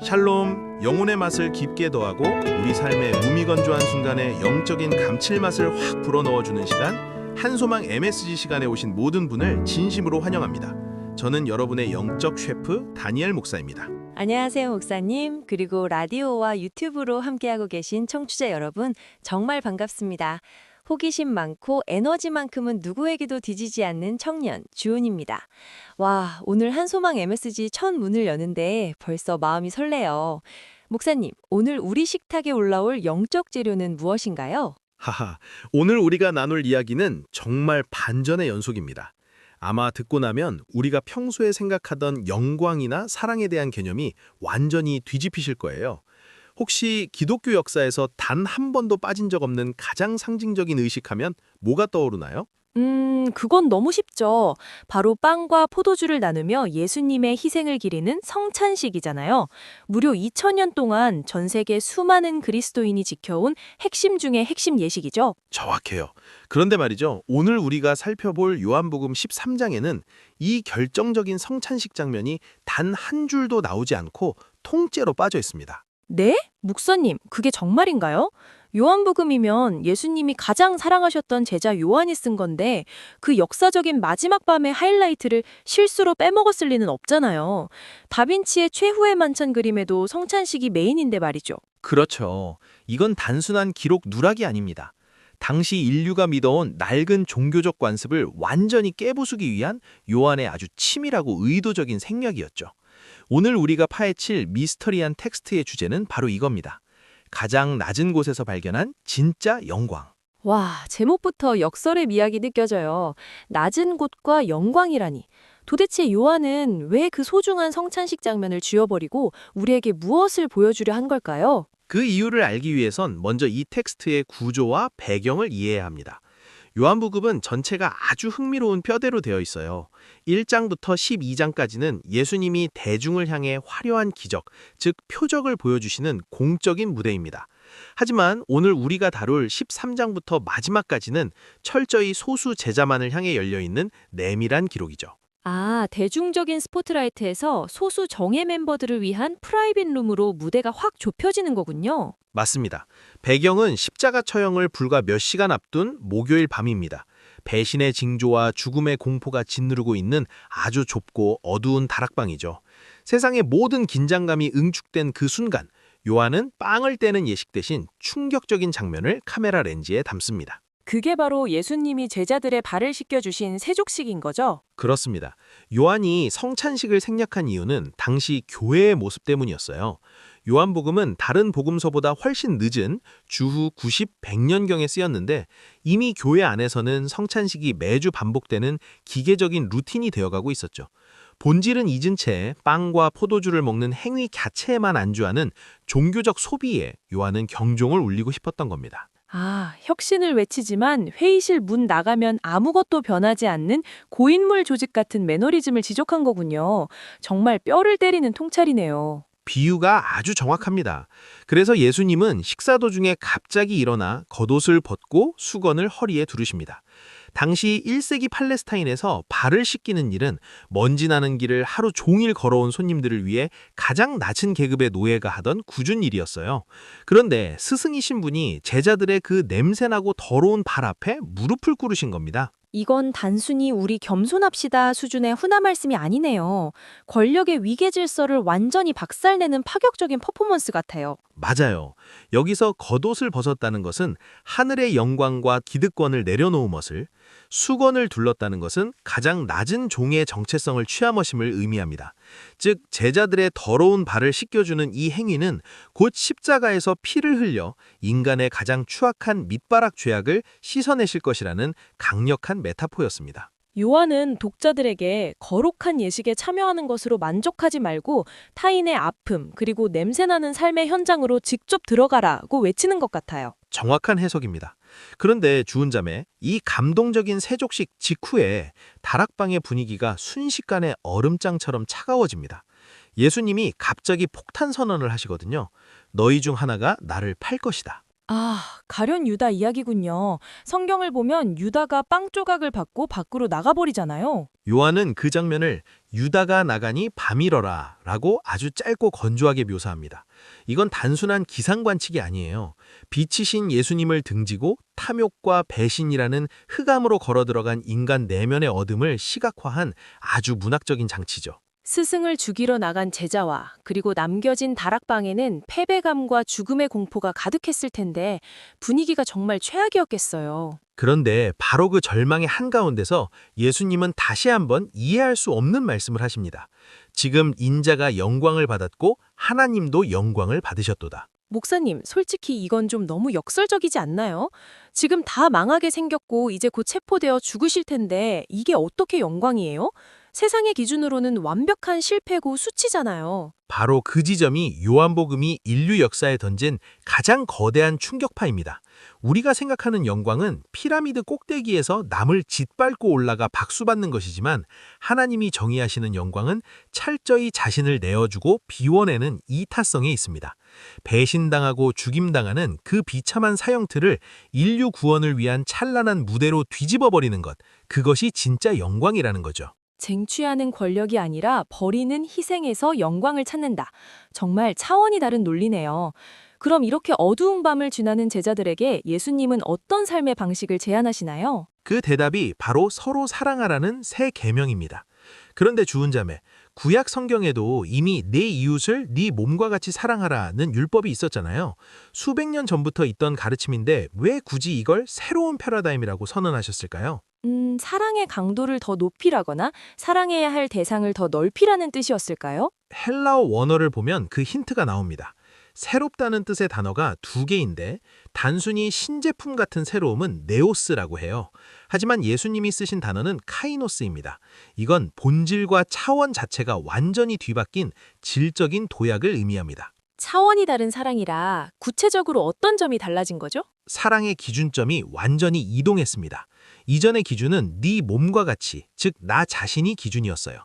샬롬, 영혼의 맛을 깊게 더하고 우리 삶의 무미건조한 순간에 영적인 감칠맛을 확 불어넣어주는 시간, 한소망 MSG 시간에 오신 모든 분을 진심으로 환영합니다. 저는 여러분의 영적 셰프 다니엘 목사입니다. 안녕하세요, 목사님. 그리고 라디오와 유튜브로 함께하고 계신 청취자 여러분, 정말 반갑습니다. 호기심 많고 에너지만큼은 누구에게도 뒤지지 않는 청년, 주은입니다. 와, 오늘 한소망 MSG 첫 문을 여는데 벌써 마음이 설레요. 목사님, 오늘 우리 식탁에 올라올 영적 재료는 무엇인가요? 하하, 오늘 우리가 나눌 이야기는 정말 반전의 연속입니다. 아마 듣고 나면 우리가 평소에 생각하던 영광이나 사랑에 대한 개념이 완전히 뒤집히실 거예요. 혹시 기독교 역사에서 단 한 번도 빠진 적 없는 가장 상징적인 의식하면 뭐가 떠오르나요? 그건 너무 쉽죠. 바로 빵과 포도주를 나누며 예수님의 희생을 기리는 성찬식이잖아요. 무려 2000년 동안 전 세계 수많은 그리스도인이 지켜온 핵심 중의 핵심 예식이죠. 정확해요. 그런데 말이죠. 오늘 우리가 살펴볼 요한복음 13장에는 이 결정적인 성찬식 장면이 단 한 줄도 나오지 않고 통째로 빠져 있습니다. 네? 목사님, 그게 정말인가요? 요한복음이면 예수님이 가장 사랑하셨던 제자 요한이 쓴 건데 그 역사적인 마지막 밤의 하이라이트를 실수로 빼먹었을 리는 없잖아요. 다빈치의 최후의 만찬 그림에도 성찬식이 메인인데 말이죠. 그렇죠. 이건 단순한 기록 누락이 아닙니다. 당시 인류가 믿어온 낡은 종교적 관습을 완전히 깨부수기 위한 요한의 아주 치밀하고 의도적인 생략이었죠. 오늘 우리가 파헤칠 미스터리한 텍스트의 주제는 바로 이겁니다. 가장 낮은 곳에서 발견한 진짜 영광. 와, 제목부터 역설의 미학이 느껴져요. 낮은 곳과 영광이라니. 도대체 요한은 왜 그 소중한 성찬식 장면을 지워버리고 우리에게 무엇을 보여주려 한 걸까요? 그 이유를 알기 위해선 먼저 이 텍스트의 구조와 배경을 이해해야 합니다. 요한복음은 전체가 아주 흥미로운 뼈대로 되어 있어요. 1장부터 12장까지는 예수님이 대중을 향해 화려한 기적, 즉 표적을 보여주시는 공적인 무대입니다. 하지만 오늘 우리가 다룰 13장부터 마지막까지는 철저히 소수 제자만을 향해 열려있는 내밀한 기록이죠. 아, 대중적인 스포트라이트에서 소수 정예 멤버들을 위한 프라이빗 룸으로 무대가 확 좁혀지는 거군요. 맞습니다. 배경은 십자가 처형을 불과 몇 시간 앞둔 목요일 밤입니다. 배신의 징조와 죽음의 공포가 짓누르고 있는 아주 좁고 어두운 다락방이죠. 세상의 모든 긴장감이 응축된 그 순간, 요한은 빵을 떼는 예식 대신 충격적인 장면을 카메라 렌즈에 담습니다. 그게 바로 예수님이 제자들의 발을 씻겨주신 세족식인 거죠? 그렇습니다. 요한이 성찬식을 생략한 이유는 당시 교회의 모습 때문이었어요. 요한복음은 다른 복음서보다 훨씬 늦은 주후 90, 100년경에 쓰였는데 이미 교회 안에서는 성찬식이 매주 반복되는 기계적인 루틴이 되어가고 있었죠. 본질은 잊은 채 빵과 포도주를 먹는 행위 자체에만 안주하는 종교적 소비에 요한은 경종을 울리고 싶었던 겁니다. 아, 혁신을 외치지만 회의실 문 나가면 아무것도 변하지 않는 고인물 조직 같은 매너리즘을 지적한 거군요. 정말 뼈를 때리는 통찰이네요. 비유가 아주 정확합니다. 그래서 예수님은 식사 도중에 갑자기 일어나 겉옷을 벗고 수건을 허리에 두르십니다. 당시 1세기 팔레스타인에서 발을 씻기는 일은 먼지 나는 길을 하루 종일 걸어온 손님들을 위해 가장 낮은 계급의 노예가 하던 굳은 일이었어요. 그런데 스승이신 분이 제자들의 그 냄새나고 더러운 발 앞에 무릎을 꿇으신 겁니다. 이건 단순히 우리 겸손합시다 수준의 훈화 말씀이 아니네요. 권력의 위계 질서를 완전히 박살내는 파격적인 퍼포먼스 같아요. 맞아요. 여기서 겉옷을 벗었다는 것은 하늘의 영광과 기득권을 내려놓은 것을, 수건을 둘렀다는 것은 가장 낮은 종의 정체성을 취함하심을 의미합니다. 즉 제자들의 더러운 발을 씻겨주는 이 행위는 곧 십자가에서 피를 흘려 인간의 가장 추악한 밑바락 죄악을 씻어내실 것이라는 강력한 메타포였습니다. 요한은 독자들에게 거룩한 예식에 참여하는 것으로 만족하지 말고 타인의 아픔 그리고 냄새나는 삶의 현장으로 직접 들어가라고 외치는 것 같아요. 정확한 해석입니다. 그런데 주은자매, 이 감동적인 세족식 직후에 다락방의 분위기가 순식간에 얼음장처럼 차가워집니다. 예수님이 갑자기 폭탄 선언을 하시거든요. 너희 중 하나가 나를 팔 것이다. 아, 가련 유다 이야기군요. 성경을 보면 유다가 빵 조각을 받고 밖으로 나가버리잖아요. 요한은 그 장면을 유다가 나가니 밤이러라 라고 아주 짧고 건조하게 묘사합니다. 이건 단순한 기상관측이 아니에요. 빛이신 예수님을 등지고 탐욕과 배신이라는 흑암으로 걸어 들어간 인간 내면의 어둠을 시각화한 아주 문학적인 장치죠. 스승을 죽이러 나간 제자와 그리고 남겨진 다락방에는 패배감과 죽음의 공포가 가득했을 텐데 분위기가 정말 최악이었겠어요. 그런데 바로 그 절망의 한가운데서 예수님은 다시 한번 이해할 수 없는 말씀을 하십니다. 지금 인자가 영광을 받았고 하나님도 영광을 받으셨도다. 목사님, 솔직히 이건 좀 너무 역설적이지 않나요? 지금 다 망하게 생겼고 이제 곧 체포되어 죽으실 텐데 이게 어떻게 영광이에요? 세상의 기준으로는 완벽한 실패고 수치잖아요. 바로 그 지점이 요한복음이 인류 역사에 던진 가장 거대한 충격파입니다. 우리가 생각하는 영광은 피라미드 꼭대기에서 남을 짓밟고 올라가 박수받는 것이지만 하나님이 정의하시는 영광은 철저히 자신을 내어주고 비워내는 이타성에 있습니다. 배신당하고 죽임당하는 그 비참한 사형틀을 인류 구원을 위한 찬란한 무대로 뒤집어버리는 것, 그것이 진짜 영광이라는 거죠. 쟁취하는 권력이 아니라 버리는 희생에서 영광을 찾는다. 정말 차원이 다른 논리네요. 그럼 이렇게 어두운 밤을 지나는 제자들에게 예수님은 어떤 삶의 방식을 제안하시나요? 그 대답이 바로 서로 사랑하라는 새 계명입니다. 그런데 주은자매, 구약 성경에도 이미 내 이웃을 네 몸과 같이 사랑하라는 율법이 있었잖아요. 수백 년 전부터 있던 가르침인데 왜 굳이 이걸 새로운 패러다임이라고 선언하셨을까요? 사랑의 강도를 더 높이라거나 사랑해야 할 대상을 더 넓히라는 뜻이었을까요? 헬라어 원어를 보면 그 힌트가 나옵니다. 새롭다는 뜻의 단어가 두 개인데 단순히 신제품 같은 새로움은 네오스라고 해요. 하지만 예수님이 쓰신 단어는 카이노스입니다. 이건 본질과 차원 자체가 완전히 뒤바뀐 질적인 도약을 의미합니다. 차원이 다른 사랑이라 구체적으로 어떤 점이 달라진 거죠? 사랑의 기준점이 완전히 이동했습니다. 이전의 기준은 네 몸과 같이, 즉 나 자신이 기준이었어요.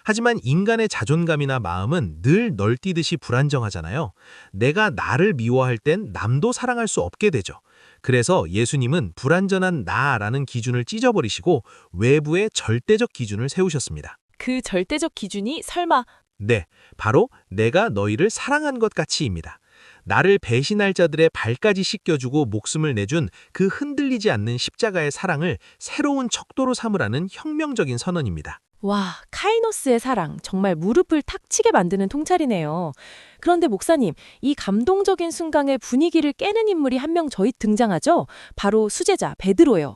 하지만 인간의 자존감이나 마음은 늘 널뛰듯이 불안정하잖아요. 내가 나를 미워할 땐 남도 사랑할 수 없게 되죠. 그래서 예수님은 불완전한 나라는 기준을 찢어버리시고 외부의 절대적 기준을 세우셨습니다. 그 절대적 기준이 설마 네, 바로 내가 너희를 사랑한 것 같이입니다. 나를 배신할 자들의 발까지 씻겨주고 목숨을 내준 그 흔들리지 않는 십자가의 사랑을 새로운 척도로 삼으라는 혁명적인 선언입니다. 와, 카이노스의 사랑, 정말 무릎을 탁 치게 만드는 통찰이네요. 그런데 목사님, 이 감동적인 순간의 분위기를 깨는 인물이 한 명 저희 등장하죠? 바로 수제자 베드로요.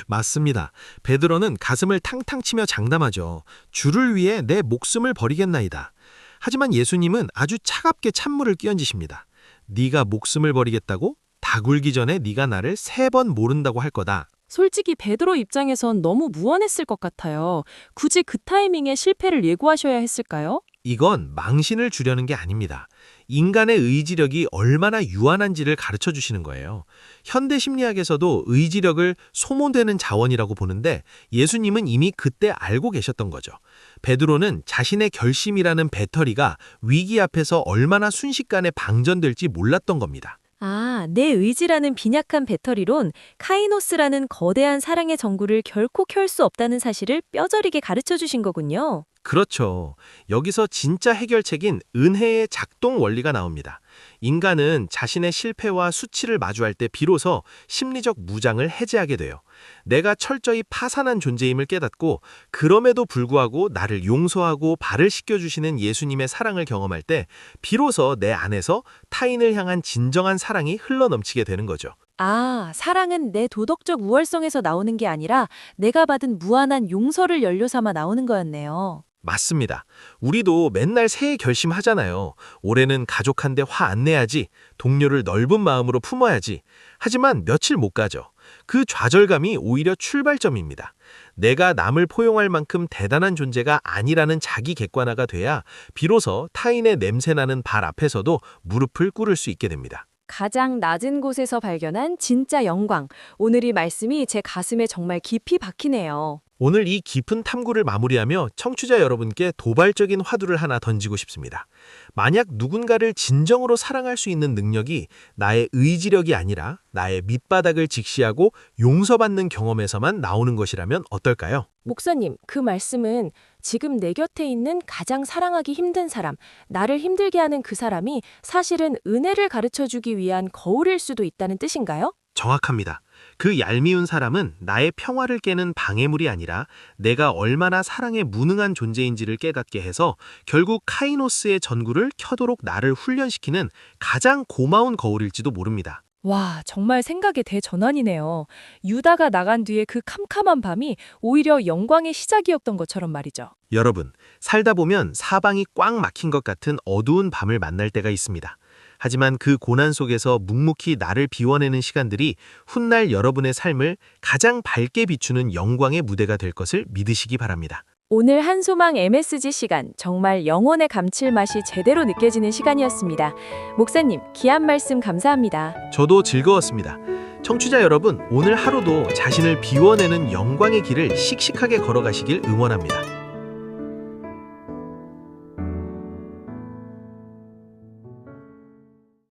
맞습니다. 베드로는 가슴을 탕탕 치며 장담하죠. 주를 위해 내 목숨을 버리겠나이다. 하지만 예수님은 아주 차갑게 찬물을 끼얹으십니다. 네가 목숨을 버리겠다고? 다 굴기 전에 네가 나를 3번 모른다고 할 거다. 솔직히 베드로 입장에선 너무 무안했을 것 같아요. 굳이 그 타이밍에 실패를 예고하셔야 했을까요? 이건 망신을 주려는 게 아닙니다. 인간의 의지력이 얼마나 유한한지를 가르쳐 주시는 거예요. 현대 심리학에서도 의지력을 소모되는 자원이라고 보는데 예수님은 이미 그때 알고 계셨던 거죠. 베드로는 자신의 결심이라는 배터리가 위기 앞에서 얼마나 순식간에 방전될지 몰랐던 겁니다. 아, 내 의지라는 빈약한 배터리론 카이노스라는 거대한 사랑의 전구를 결코 켤 수 없다는 사실을 뼈저리게 가르쳐 주신 거군요. 그렇죠. 여기서 진짜 해결책인 은혜의 작동 원리가 나옵니다. 인간은 자신의 실패와 수치를 마주할 때 비로소 심리적 무장을 해제하게 돼요. 내가 철저히 파산한 존재임을 깨닫고 그럼에도 불구하고 나를 용서하고 발을 씻겨주시는 예수님의 사랑을 경험할 때 비로소 내 안에서 타인을 향한 진정한 사랑이 흘러넘치게 되는 거죠. 아, 사랑은 내 도덕적 우월성에서 나오는 게 아니라 내가 받은 무한한 용서를 연료 삼아 나오는 거였네요. 맞습니다. 우리도 맨날 새해 결심하잖아요. 올해는 가족한테 화 안 내야지, 동료를 넓은 마음으로 품어야지. 하지만 며칠 못 가죠. 그 좌절감이 오히려 출발점입니다. 내가 남을 포용할 만큼 대단한 존재가 아니라는 자기 객관화가 돼야 비로소 타인의 냄새나는 발 앞에서도 무릎을 꿇을 수 있게 됩니다. 가장 낮은 곳에서 발견한 진짜 영광. 오늘 이 말씀이 제 가슴에 정말 깊이 박히네요. 오늘 이 깊은 탐구를 마무리하며 청취자 여러분께 도발적인 화두를 하나 던지고 싶습니다. 만약 누군가를 진정으로 사랑할 수 있는 능력이 나의 의지력이 아니라 나의 밑바닥을 직시하고 용서받는 경험에서만 나오는 것이라면 어떨까요? 목사님, 그 말씀은 지금 내 곁에 있는 가장 사랑하기 힘든 사람, 나를 힘들게 하는 그 사람이 사실은 은혜를 가르쳐주기 위한 거울일 수도 있다는 뜻인가요? 정확합니다. 그 얄미운 사람은 나의 평화를 깨는 방해물이 아니라 내가 얼마나 사랑에 무능한 존재인지를 깨닫게 해서 결국 카이노스의 전구를 켜도록 나를 훈련시키는 가장 고마운 거울일지도 모릅니다. 와, 정말 생각의 대전환이네요. 유다가 나간 뒤에 그 캄캄한 밤이 오히려 영광의 시작이었던 것처럼 말이죠. 여러분, 살다 보면 사방이 꽉 막힌 것 같은 어두운 밤을 만날 때가 있습니다. 하지만 그 고난 속에서 묵묵히 나를 비워내는 시간들이 훗날 여러분의 삶을 가장 밝게 비추는 영광의 무대가 될 것을 믿으시기 바랍니다. 오늘 한소망 MSG 시간, 정말 영혼의 감칠맛이 제대로 느껴지는 시간이었습니다. 목사님, 귀한 말씀 감사합니다. 저도 즐거웠습니다. 청취자 여러분, 오늘 하루도 자신을 비워내는 영광의 길을 씩씩하게 걸어가시길 응원합니다.